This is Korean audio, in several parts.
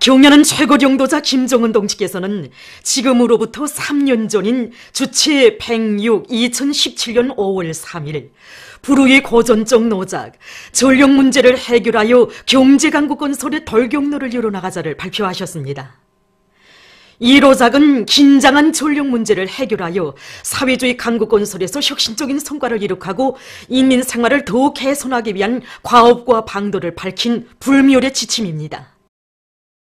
경연은 최고 용도자 김정은 동지께서는 지금으로부터 3년 전인 주치 106 2017년 5월 3일 불우의 고전적 노작, 전력 문제를 해결하여 경제강국 건설의 덜경로를 열어나가자를 발표하셨습니다. 이 노작은 긴장한 전력 문제를 해결하여 사회주의 강국 건설에서 혁신적인 성과를 이룩하고 인민 생활을 더욱 개선하기 위한 과업과 방도를 밝힌 불멸의 지침입니다.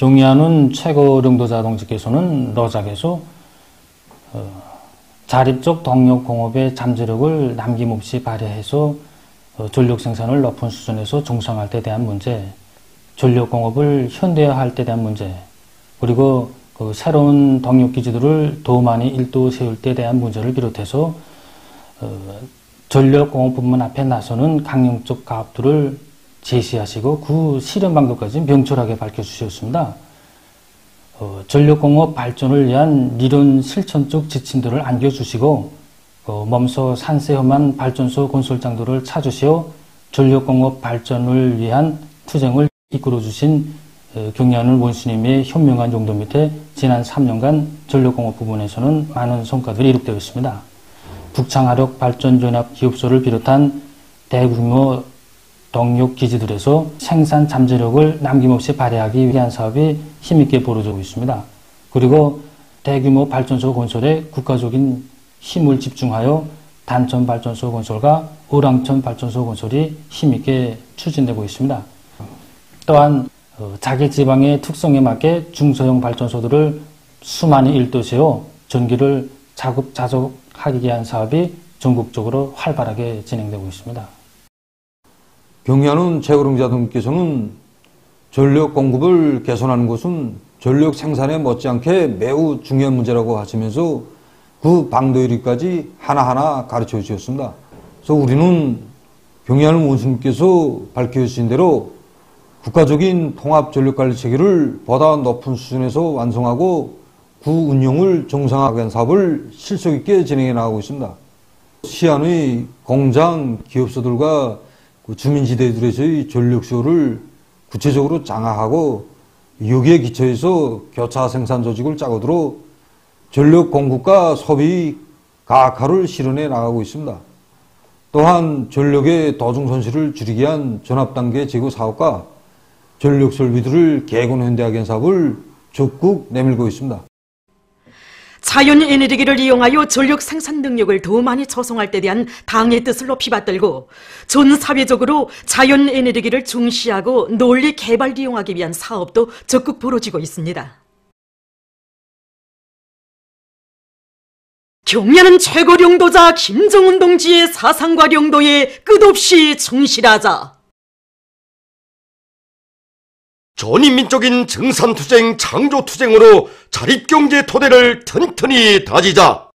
존경하는 최고領導者동지께서는 노작에서 자립적 동력 공업의 잠재력을 남김없이 발휘해서 전력 생산을 높은 수준에서 정상화할 때 대한 문제, 전력 공업을 현대화할 때 대한 문제, 그리고 새로운 동력 기지들을 더 많이 일도 세울 때 대한 문제를 비롯해서 전력 공업 부문 앞에 나서는 강령적 가업들을 제시하시고 그 실현 방법까지 명철하게 밝혀주셨습니다. 전력공업 발전을 위한 리론 실천적 지침들을 안겨주시고 몸소 산세험한 발전소 건설장들을 찾으시어 전력공업 발전을 위한 투쟁을 이끌어주신 경리하는 원수님의 현명한 용도 밑에 지난 3년간 전력공업 부분에서는 많은 성과들이 이룩되어 있습니다. 북창하력 발전연합 기업소를 비롯한 대규모 동력 기지들에서 생산 잠재력을 남김없이 발휘하기 위한 사업이 힘있게 벌어지고 있습니다. 그리고 대규모 발전소 건설에 국가적인 힘을 집중하여 단천 발전소 건설과 오랑천 발전소 건설이 힘있게 추진되고 있습니다. 또한 자기 지방의 특성에 맞게 중소형 발전소들을 수많이 일도 세워 전기를 자급자족하기 위한 사업이 전국적으로 활발하게 진행되고 있습니다. 경리하는 최고領導者등께서는 전력 공급을 개선하는 것은 전력 생산에 못지않게 매우 중요한 문제라고 하시면서 그 방도요리까지 하나하나 가르쳐 주셨습니다. 그래서 우리는 경리하는 원수님께서 밝혀주신 대로 국가적인 통합 전력관리 체계를 보다 높은 수준에서 완성하고 그 운영을 정상화하게 한 사업을 실속 있게 진행해 나가고 있습니다. 시안의 공장, 기업소들과 주민지대들에서의 전력 수요를 구체적으로 장악하고 여기에 기초해서 교차 생산 조직을 짜고들어 전력 공급과 소비 가학화를 실현해 나가고 있습니다. 또한 전력의 도중 손실을 줄이기 위한 전압단계 제고 사업과 전력 설비들을 개건 현대화하기 위한 사업을 적극 내밀고 있습니다. 자연 에너지를 이용하여 전력 생산 능력을 더 많이 조성할 때 대한 당의 뜻을 높이 받들고 전 사회적으로 자연 에너지를 중시하고 논리 개발 이용하기 위한 사업도 적극 벌어지고 있습니다. 경리하는 최고領導者김정은 동지의 사상과領導에 끝없이 충실하자. 전인민적인 증산투쟁, 창조투쟁으로 자립경제 토대를 튼튼히 다지자.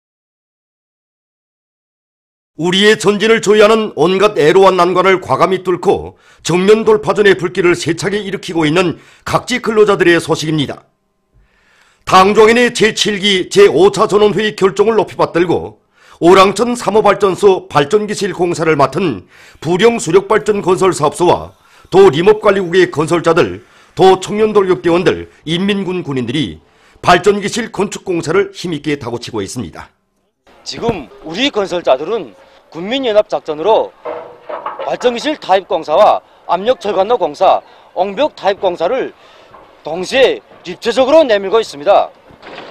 우리의 전진을 조이하는 온갖 애로와 난관을 과감히 뚫고 정면 돌파전의 불길을 세차게 일으키고 있는 각지 근로자들의 소식입니다. 당종인의 제7기 제5차 전원회의 결정을 높이 받들고 오랑천 3호발전소 발전기실 공사를 맡은 부령수력발전건설사업소와 도림업관리국의 건설자들, 도청년돌격대원들, 인민군 군인들이 발전기실 건축공사를 힘있게 다고치고 있습니다. 지금 우리 건설자들은 군민연합작전으로 발전기실 타입공사와 압력철관로 공사, 옹벽 타입공사를 동시에 입체적으로 내밀고 있습니다.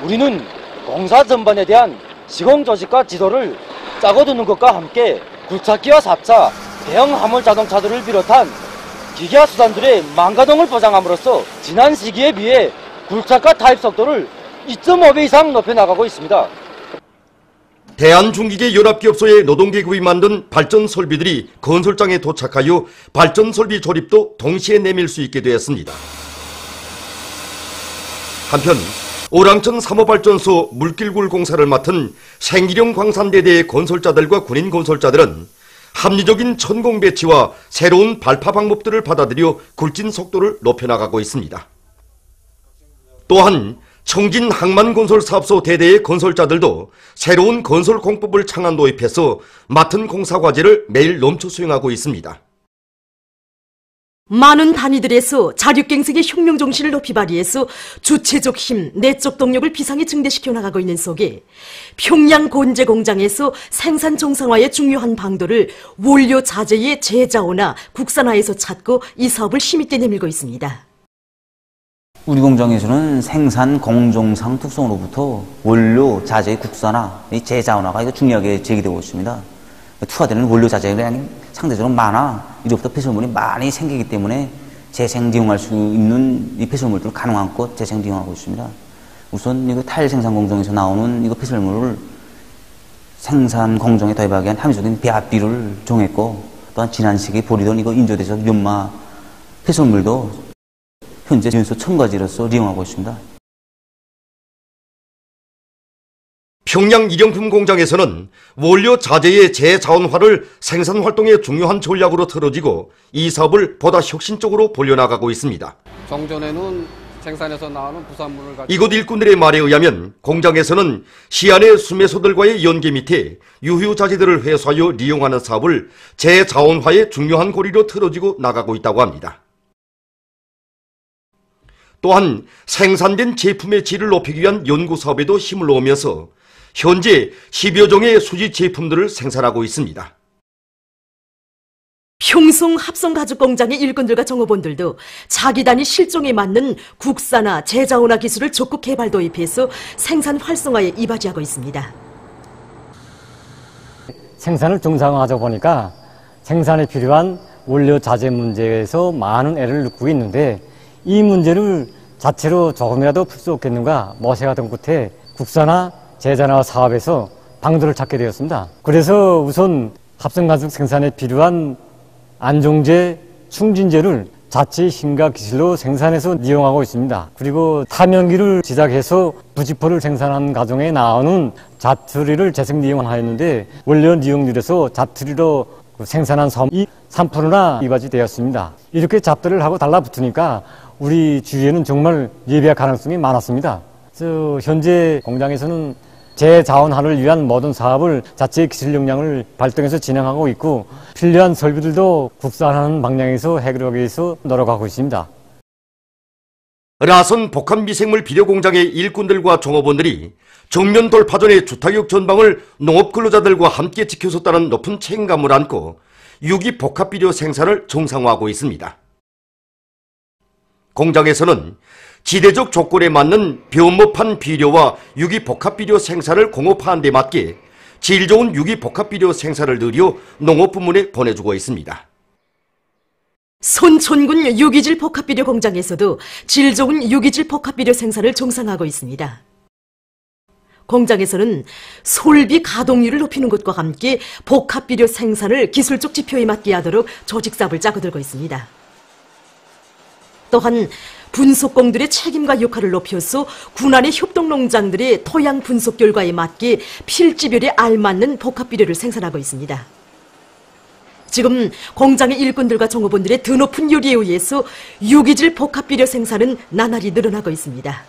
우리는 공사 전반에 대한 시공조직과 지도를 짜고 두는 것과 함께 굴착기와 삽차, 대형 화물 자동차들을 비롯한 기계화 수단들의 망가동을 보장함으로써 지난 시기에 비해 굴착과 타입 속도를 2.5배 이상 높여나가고 있습니다. 대한중기계 연합기업소의 노동계급이 만든 발전 설비들이 건설장에 도착하여 발전 설비 조립도 동시에 내밀 수 있게 되었습니다. 한편 오랑천 3호발전소 물길굴 공사를 맡은 생기령 광산대대의 건설자들과 군인 건설자들은 합리적인 천공 배치와 새로운 발파 방법들을 받아들여 굴진 속도를 높여나가고 있습니다. 또한 청진 항만건설사업소 대대의 건설자들도 새로운 건설 공법을 창안 도입해서 맡은 공사 과제를 매일 넘쳐 수행하고 있습니다. 많은 단위들에서 자립갱생의 혁명 정신을 높이 발휘해서 주체적 힘, 내적 동력을 비상히 증대시켜 나가고 있는 속에 평양 곤제 공장에서 생산 정상화의 중요한 방도를 원료 자재의 재자원화, 국산화에서 찾고 이 사업을 힘있게 내밀고 있습니다. 우리 공장에서는 생산 공정상 특성으로부터 원료 자재의 국산화, 재자원화가 이거 중요하게 제기되고 있습니다. 투하되는 원료 자재가 상대적으로 많아 이로부터 폐설물이 많이 생기기 때문에 재생利用할 수 있는 이 폐설물들을 가능한껏 재생利用하고 있습니다. 우선 이거 타일 생산 공정에서 나오는 이거 폐설물을 생산 공정에 도입하기 위한 함유적인 배합비를 정했고, 또한 지난 시기에 버리던 이거 인조대적 연마 폐설물도 현재 연소 첨가지로서 이용하고 있습니다. 평양 일용품 공장에서는 원료 자재의 재자원화를 생산 활동의 중요한 전략으로 틀어지고 이 사업을 보다 혁신적으로 벌려나가고 있습니다. 정전에는 생산에서 나오는 부산물을 가지고 이곳 일꾼들의 말에 의하면 공장에서는 시안의 수매소들과의 연계 밑에 유휴 자재들을 회수하여 이용하는 사업을 재자원화의 중요한 고리로 틀어지고 나가고 있다고 합니다. 또한 생산된 제품의 질을 높이기 위한 연구 사업에도 힘을 넣으면서 현재 10여 종의 수지 제품들을 생산하고 있습니다. 평송 합성가죽공장의 일꾼들과 종업원들도 자기 단위 실종에 맞는 국산화, 재자원화 기술을 적극 개발 도입해서 생산 활성화에 이바지하고 있습니다. 생산을 정상화하다 보니까 생산에 필요한 원료 자재 문제에서 많은 애를 느끼고 있는데, 이 문제를 자체로 조금이라도 풀 수 없겠는가 모색하던 끝에 국산화, 재자원화 사업에서 방도를 찾게 되었습니다. 그래서 우선 합성가죽 생산에 필요한 안종재, 충진재를 자체 힘과 기술로 생산해서 이용하고 있습니다. 그리고 타면기를 제작해서 부직포를 생산한 과정에 나오는 자투리를 재생이용하였는데, 원료 이용률에서 자투리로 생산한 섬이 3%나 이바지되었습니다. 이렇게 잡들을 하고 달라붙으니까 우리 주위에는 정말 예비할 가능성이 많았습니다. 그래서 현재 공장에서는 재자원화를 위한 모든 사업을 자체 기술 역량을 발동해서 진행하고 있고, 필요한 설비들도 국산화하는 방향에서 해결하기 위해서 노력하고 있습니다. 라선 복합 미생물 비료 공장의 일꾼들과 종업원들이 정면 돌파 전의 주타격 전방을 농업 근로자들과 함께 지켜줬다는 높은 책임감을 안고 유기 복합 비료 생산을 정상화하고 있습니다. 공장에서는 지대적 조건에 맞는 변모판 비료와 유기 복합 비료 생산을 공업하는 데 맞게 질 좋은 유기 복합 비료 생산을 늘려 농업 부문에 보내주고 있습니다. 손촌군 유기질 복합비료 공장에서도 질 좋은 유기질 복합비료 생산을 정상화하고 있습니다. 공장에서는 솔비 가동률을 높이는 것과 함께 복합비료 생산을 기술적 지표에 맞게 하도록 조직사업을 짜고들고 있습니다. 또한 분석공들의 책임과 역할을 높여서 군안의 협동농장들의 토양 분석 결과에 맞게 필지별에 알맞는 복합비료를 생산하고 있습니다. 지금 공장의 일꾼들과 종업원들의 드높은 요리에 의해서 유기질 복합비료 생산은 나날이 늘어나고 있습니다.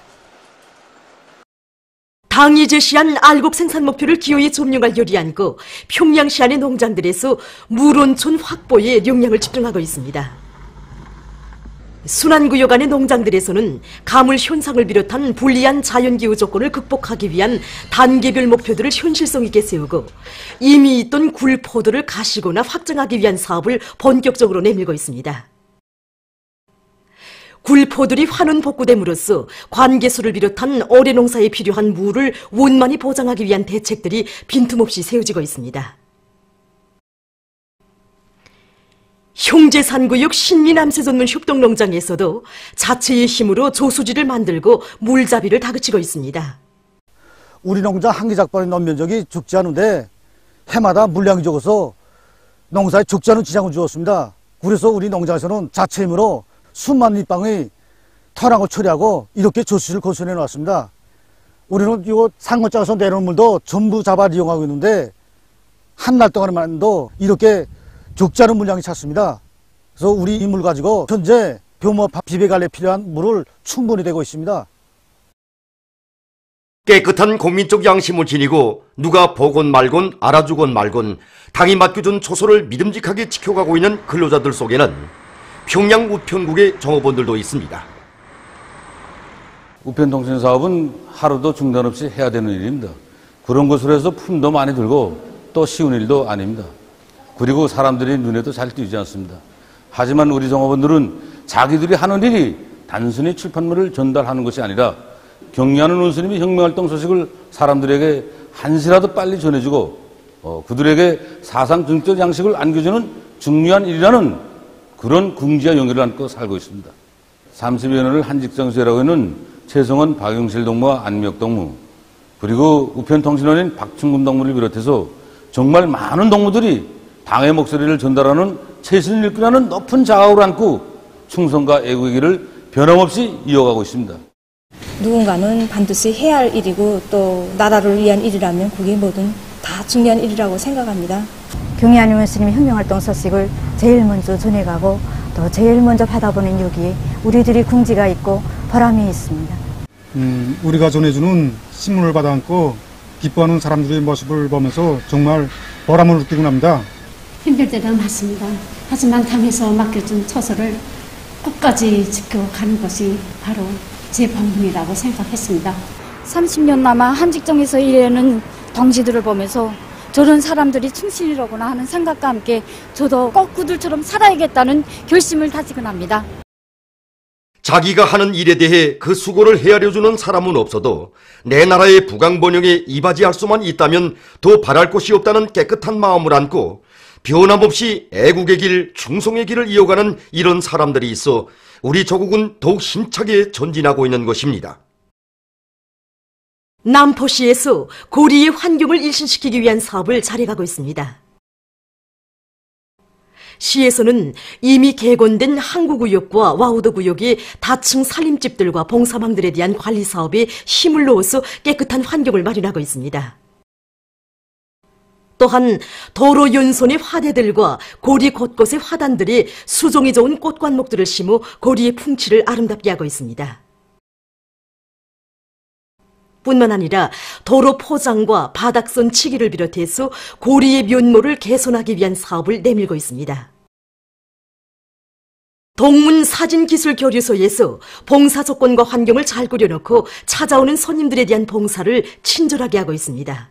당이 제시한 알곡 생산 목표를 기어이 점령할 요리 안고 평양시 안의 농장들에서 물온천 확보에 역량을 집중하고 있습니다. 순환구역 안의 농장들에서는 가물 현상을 비롯한 불리한 자연기후 조건을 극복하기 위한 단계별 목표들을 현실성 있게 세우고 이미 있던 굴포도를 가시거나 확장하기 위한 사업을 본격적으로 내밀고 있습니다. 굴포들이 환원 복구됨으로써 관계수를 비롯한 어뢰 농사에 필요한 물을 원만히 보장하기 위한 대책들이 빈틈없이 세워지고 있습니다. 형제산구역 신미남새 전문 협동농장에서도 자체의 힘으로 조수지를 만들고 물잡이를 다그치고 있습니다. 우리 농장 한 개 작반의 논면적이 적지 않은데 해마다 물량이 적어서 농사에 적지 않은 지장을 주었습니다. 그래서 우리 농장에서는 자체 힘으로 수만 리방의 터랑을 처리하고 이렇게 조수지를 건설해 놓았습니다. 우리는 이거 상권장에서 내려오는 물도 전부 잡아 이용하고 있는데 한 달 동안만도 이렇게 적지 않은 물량이 찼습니다. 그래서 우리 이 물 가지고 현재 벼모 비배 관리에 필요한 물을 충분히 되고 있습니다. 깨끗한 국민적 양심을 지니고 누가 보건 말건 알아주건 말건 당이 맡겨준 초소를 믿음직하게 지켜가고 있는 근로자들 속에는 평양 우편국의 종업원들도 있습니다. 우편통신 사업은 하루도 중단 없이 해야 되는 일입니다. 그런 것으로 해서 품도 많이 들고 또 쉬운 일도 아닙니다. 그리고 사람들이 눈에도 잘 띄지 않습니다. 하지만 우리 종업원들은 자기들이 하는 일이 단순히 출판물을 전달하는 것이 아니라 경리하는 원수님이 혁명활동 소식을 사람들에게 한시라도 빨리 전해주고 그들에게 사상 정적 양식을 안겨주는 중요한 일이라는 그런 궁지와 용기를 안고 살고 있습니다. 30여 년을 한 직장 수행하고 있는 최성원 박용실 동무와 안미혁 동무, 그리고 우편통신원인 박충근 동무를 비롯해서 정말 많은 동무들이 당의 목소리를 전달하는 최신을 이끌어가는 높은 자각을 안고 충성과 애국의 길을 변함없이 이어가고 있습니다. 누군가는 반드시 해야 할 일이고 또 나라를 위한 일이라면 그게 뭐든 다 중요한 일이라고 생각합니다. 경리하는 원수님 혁명활동 소식을 제일 먼저 전해가고 또 제일 먼저 받아보는 여기에 우리들이 궁지가 있고 보람이 있습니다. 우리가 전해주는 신문을 받아 안고 기뻐하는 사람들의 모습을 보면서 정말 보람을 느끼곤 합니다. 힘들 때는 많습니다. 하지만 당에서 맡겨준 처소를 끝까지 지켜가는 것이 바로 제 본분이라고 생각했습니다. 30년 남아 한 직장에서 일하는 동지들을 보면서 저런 사람들이 충실이로구나 하는 생각과 함께 저도 꼭 그들처럼 살아야겠다는 결심을 다지곤 합니다. 자기가 하는 일에 대해 그 수고를 헤아려주는 사람은 없어도 내 나라의 부강번영에 이바지할 수만 있다면 더 바랄 곳이 없다는 깨끗한 마음을 안고 변함없이 애국의 길, 충성의 길을 이어가는 이런 사람들이 있어 우리 조국은 더욱 힘차게 전진하고 있는 것입니다. 남포시에서 고리의 환경을 일신시키기 위한 사업을 잘해가고 있습니다. 시에서는 이미 개건된 항구구역과 와우도구역의 다층 살림집들과 봉사망들에 대한 관리 사업에 힘을 넣어서 깨끗한 환경을 마련하고 있습니다. 또한 도로 연손의 화대들과 고리 곳곳의 화단들이 수종이 좋은 꽃관목들을 심어 고리의 풍치를 아름답게 하고 있습니다. 뿐만 아니라 도로 포장과 바닥선 치기를 비롯해서 고리의 면모를 개선하기 위한 사업을 내밀고 있습니다. 동문사진기술교류소에서 봉사 조건과 환경을 잘 꾸려놓고 찾아오는 손님들에 대한 봉사를 친절하게 하고 있습니다.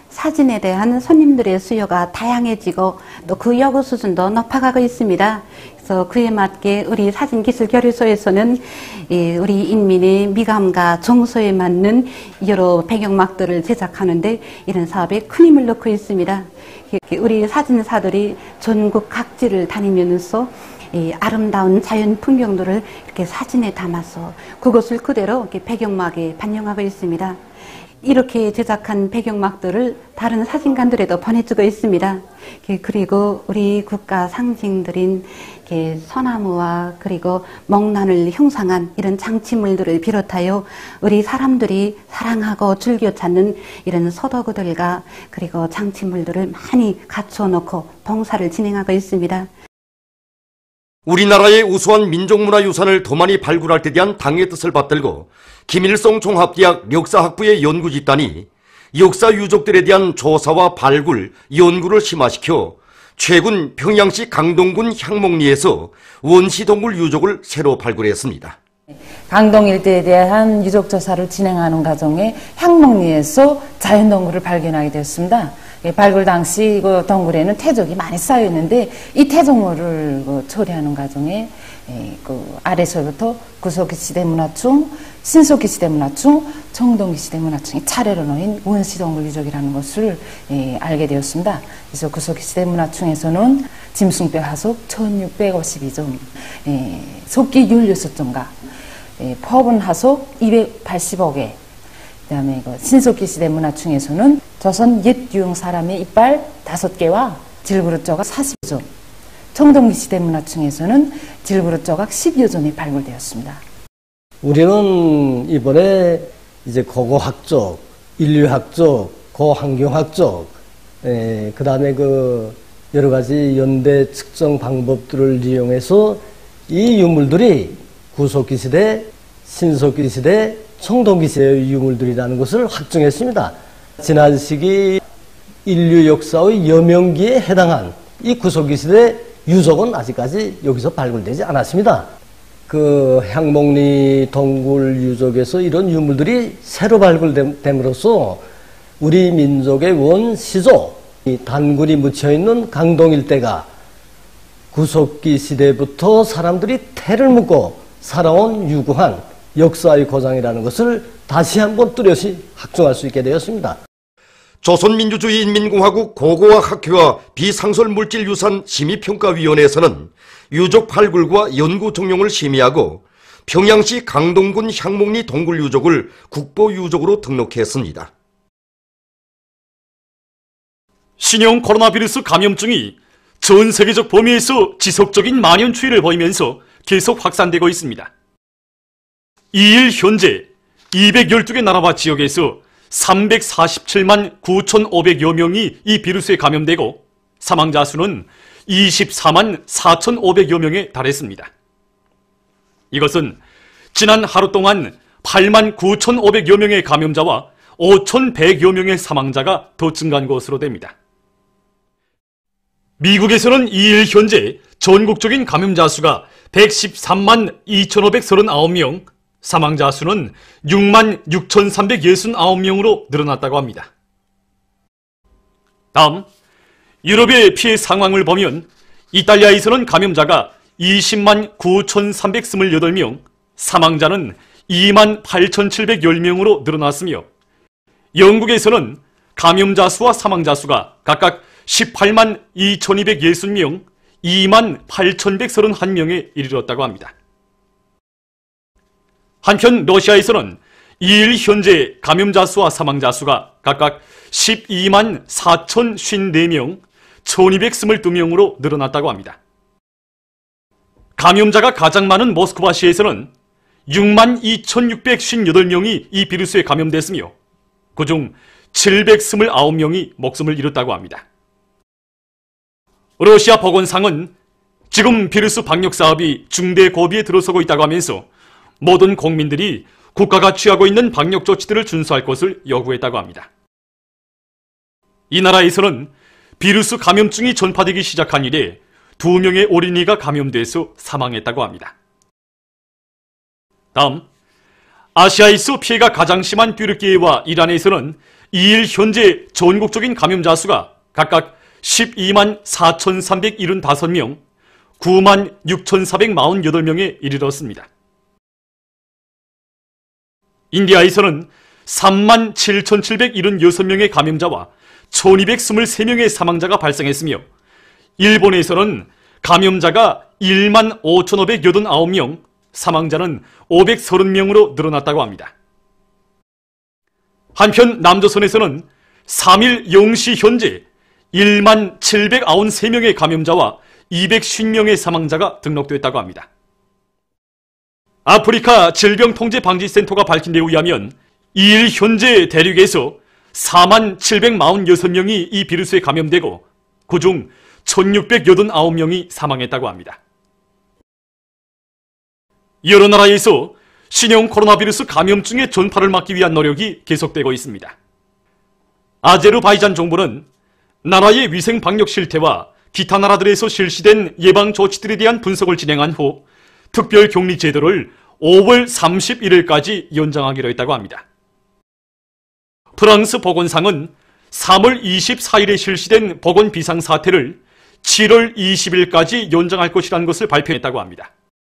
사진에 대한 손님들의 수요가 다양해지고 또 그 요구 수준도 높아가고 있습니다. 그래서 그에 맞게 우리 사진기술교류소에서는 우리 인민의 미감과 정서에 맞는 여러 배경막들을 제작하는데 이런 사업에 큰 힘을 넣고 있습니다. 우리 사진사들이 전국 각지를 다니면서 이 아름다운 자연 풍경들을 이렇게 사진에 담아서 그것을 그대로 이렇게 배경막에 반영하고 있습니다. 이렇게 제작한 배경막들을 다른 사진관들에도 보내주고 있습니다. 그리고 우리 국가 상징들인 소나무와 그리고 목란을 형상한 이런 장치물들을 비롯하여 우리 사람들이 사랑하고 즐겨 찾는 이런 소도구들과 그리고 장치물들을 많이 갖춰놓고 봉사를 진행하고 있습니다. 우리나라의 우수한 민족문화유산을 더 많이 발굴할 때 대한 당의 뜻을 받들고 김일성 종합대학 역사학부의 연구집단이 역사 유적들에 대한 조사와 발굴, 연구를 심화시켜 최근 평양시 강동군 향목리에서 원시동물 유적을 새로 발굴했습니다. 강동 일대에 대한 유적 조사를 진행하는 과정에 향목리에서 자연동굴을 발견하게 되었습니다. 발굴 당시 그 동굴에는 태적이 많이 쌓여 있는데 이 태적물을 처리하는 과정에 그 아래서부터 구석기 시대 문화충, 신석기 시대 문화충, 청동기 시대 문화충이 차례로 놓인 원시동굴 유적이라는 것을 알게 되었습니다. 그래서 구석기 시대 문화충에서는 짐승뼈 하속 1652점, 속기 16점과 퍼분 하속 285개, 그다음에 신석기 시대 문화충에서는 조선 옛 유형 사람의 이빨 5개와 질그릇 조각 40점, 청동기 시대 문화충에서는 질그릇 조각 10여 점이 발굴되었습니다. 우리는 이번에 이제 고고학 쪽, 인류학 쪽, 고환경학 쪽, 그 다음에 그 여러 가지 연대 측정 방법들을 이용해서 이 유물들이 구석기 시대, 신석기 시대, 청동기 시대의 유물들이라는 것을 확정했습니다. 지난 시기 인류 역사의 여명기에 해당한 이 구석기 시대 유적은 아직까지 여기서 발굴되지 않았습니다. 그 향목리 동굴 유적에서 이런 유물들이 새로 발굴됨으로써 우리 민족의 원시조, 이 단군이 묻혀있는 강동 일대가 구석기 시대부터 사람들이 태를 묶고 살아온 유구한 역사의 고장이라는 것을 다시 한번 뚜렷이 확증할 수 있게 되었습니다. 조선민주주의인민공화국 고고학학회와 비상설물질유산 심의평가위원회에서는 유적 발굴과 연구 종용을 심의하고 평양시 강동군 향목리 동굴유적을 국보유적으로 등록했습니다. 신형 코로나 바이러스 감염증이 전 세계적 범위에서 지속적인 만연 추이를 보이면서 계속 확산되고 있습니다. 2일 현재 212개 나라와 지역에서 347만 9,500여 명이 이 비루스에 감염되고 사망자 수는 24만 4,500여 명에 달했습니다. 이것은 지난 하루 동안 8만 9,500여 명의 감염자와 5,100여 명의 사망자가 더 증가한 것으로 됩니다. 미국에서는 2일 현재 전국적인 감염자 수가 113만 2,539명, 사망자 수는 6만 6,369명으로 늘어났다고 합니다. 다음, 유럽의 피해 상황을 보면 이탈리아에서는 감염자가 20만 9,328명, 사망자는 2만 8,710명으로 늘어났으며 영국에서는 감염자 수와 사망자 수가 각각 18만 2,260명, 2만 8,131명에 이르렀다고 합니다. 한편 러시아에서는 2일 현재 감염자 수와 사망자 수가 각각 12만 4,054명, 1,222명으로 늘어났다고 합니다. 감염자가 가장 많은 모스크바시에서는 6만 2,658명이 이 비루스에 감염됐으며 그중 729명이 목숨을 잃었다고 합니다. 러시아 보건상은 지금 비루스 방역 사업이 중대 고비에 들어서고 있다고 하면서 모든 국민들이 국가가 취하고 있는 방역 조치들을 준수할 것을 요구했다고 합니다. 이 나라에서는 비루스 감염증이 전파되기 시작한 이래 2명의 어린이가 감염돼서 사망했다고 합니다. 다음, 아시아에서 피해가 가장 심한 튀르키예와 이란에서는 2일 현재 전국적인 감염자 수가 각각 12만 4,375명, 9만 6,448명에 이르렀습니다. 인디아에서는 3만 7,776명의 감염자와 1,223명의 사망자가 발생했으며 일본에서는 감염자가 1만 5,589명, 사망자는 530명으로 늘어났다고 합니다. 한편 남조선에서는 3일 0시 현재 1만 793명의 감염자와 250명의 사망자가 등록됐다고 합니다. 아프리카 질병통제방지센터가 밝힌 데 의하면 2일 현재 대륙에서 4만 746명이 이 비루스에 감염되고 그중 1,689명이 사망했다고 합니다. 여러 나라에서 신형 코로나 바이러스 감염증의 전파를 막기 위한 노력이 계속되고 있습니다. 아제르바이잔 정부는 나라의 위생 방역 실태와 기타 나라들에서 실시된 예방 조치들에 대한 분석을 진행한 후 특별 격리 제도를 5월 31일까지 연장하기로 했다고 합니다. 프랑스 보건상은 3월 24일에 실시된 보건 비상사태를 7월 20일까지 연장할 것이라는 것을 발표했다고 합니다.